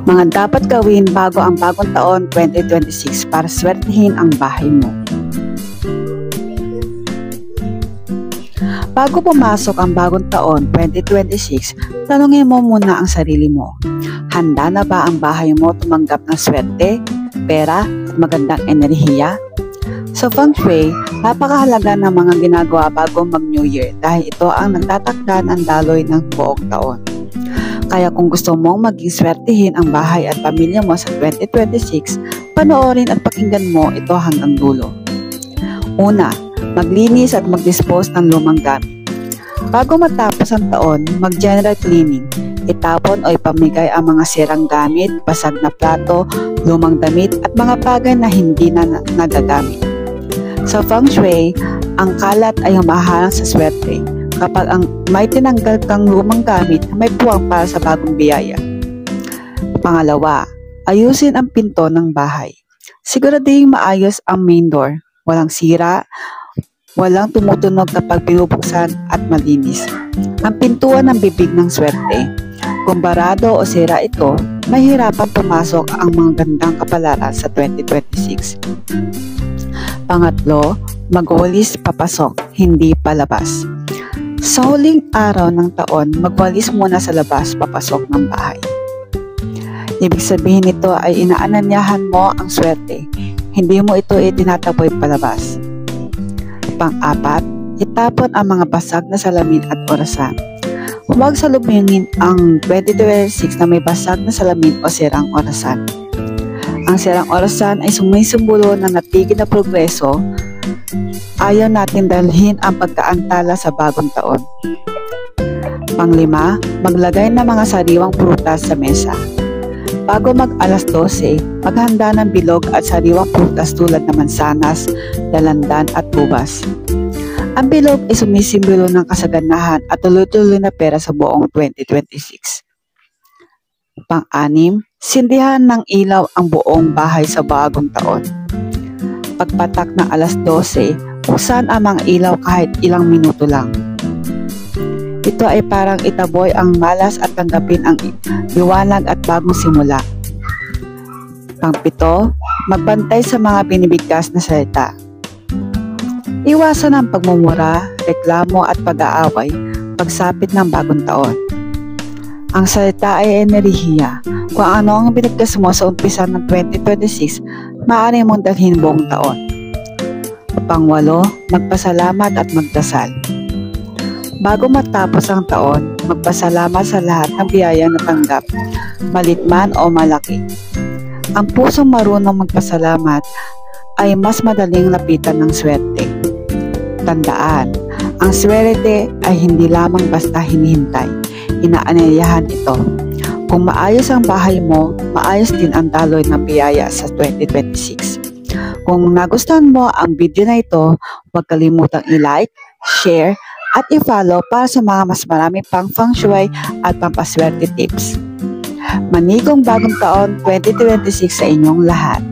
Mga dapat gawin bago ang bagong taon 2026 para swertihin ang bahay mo. Bago pumasok ang bagong taon 2026, tanungin mo muna ang sarili mo. Handa na ba ang bahay mo tumanggap ng swerte, pera at magandang enerhiya? Sa Feng Shui, napakahalaga ng mga ginagawa bago mag-New Year dahil ito ang nagtatakda ng daloy ng buong taon. Kaya kung gusto mong maging swertihin ang bahay at pamilya mo sa 2026, panoorin at pakinggan mo ito hanggang dulo. Una, maglinis at mag-dispose ng lumang gamit. Bago matapos ang taon, mag-general cleaning. Itapon o ipamigay ang mga sirang gamit, basag na plato, lumang damit at mga bagay na hindi na nagagamit. Sa Feng Shui, ang kalat ay humaharang sa swerte. Kapag may tinanggal kang lumang gamit, may puwang para sa bagong biyaya. Pangalawa, ayusin ang pinto ng bahay. Siguradihing maayos ang main door, walang sira, walang tumutunog kapag binubuksan at malinis. Ang pintuan ng bibig ng swerte. Kung barado o sira ito, mahirapan pumasok ang mga gandang kapalaran sa 2026. Pangatlo, magwalis papasok, hindi palabas. Sa huling araw ng taon, magwalis muna sa labas papasok ng bahay. Ibig sabihin nito ay inaananyahan mo ang swerte, hindi mo ito itinataboy palabas. Pang-apat, itapon ang mga basag na salamin at orasan. Huwag salubungin ang 2026 na may basag na salamin o sirang orasan. Ang sirang orasan ay sumisimbolo ng natigil na progreso. Ayaw natin dalhin ang pagkaantala sa bagong taon. Panglima, maglagay ng mga sariwang prutas sa mesa. Bago mag-alas 12, maghanda ng bilog at sariwang prutas tulad ng mansanas, dalandan at ubas. Ang bilog ay sumisimbolo ng kasaganahan at tuloy-tuloy na pera sa buong 2026. Pang-anim, sindihan ng ilaw ang buong bahay sa bagong taon. Pagpatak ng alas 12, buksan ang mga ilaw kahit ilang minuto lang. Ito ay parang itaboy ang malas at tanggapin ang liwanag at bagong simula. Pang-pito, magbantay sa mga binibigkas na salita. Iwasan ang pagmumura, reklamo at pag-aaway pagsapit ng bagong taon. Ang salita ay enerhiya. Kung ano ang binigkas mo sa umpisa ng 2026, maaari mong dalhin buong taon. Pang-walo, magpasalamat at magdasal. Bago matapos ang taon, magpasalamat sa lahat ng biyaya na tanggap, malit man o malaki. Ang pusong marunong magpasalamat ay mas madaling lapitan ng swerte. Tandaan, ang swerte ay hindi lamang basta hinihintay, inaanyayahan ito. Kung maayos ang bahay mo, maayos din ang daloy ng biyaya sa 2026. Kung nagustuhan mo ang video na ito, huwag kalimutang i-like, share, at i-follow para sa mga mas marami pang feng shui at pampaswerte tips. Manigong bagong taon 2026 sa inyong lahat.